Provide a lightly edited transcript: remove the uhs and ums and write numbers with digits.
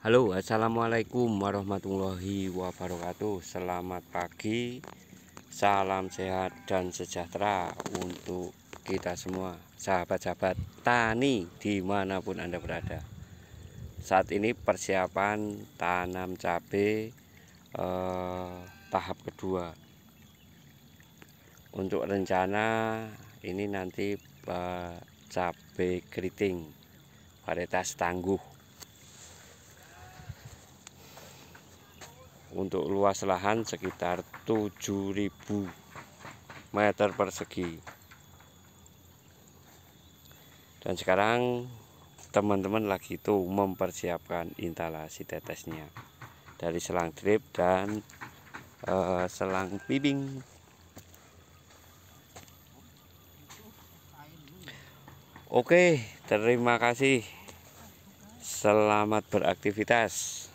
Halo, assalamualaikum warahmatullahi wabarakatuh. Selamat pagi, salam sehat dan sejahtera untuk kita semua, sahabat-sahabat tani dimanapun Anda berada. Saat ini persiapan tanam cabai tahap kedua. Untuk rencana ini nanti cabai keriting varietas tangguh. Untuk luas lahan sekitar 7.000 meter persegi. Dan sekarang teman-teman lagi tuh mempersiapkan instalasi tetesnya dari selang drip dan selang piping. Oke, terima kasih. Selamat beraktivitas.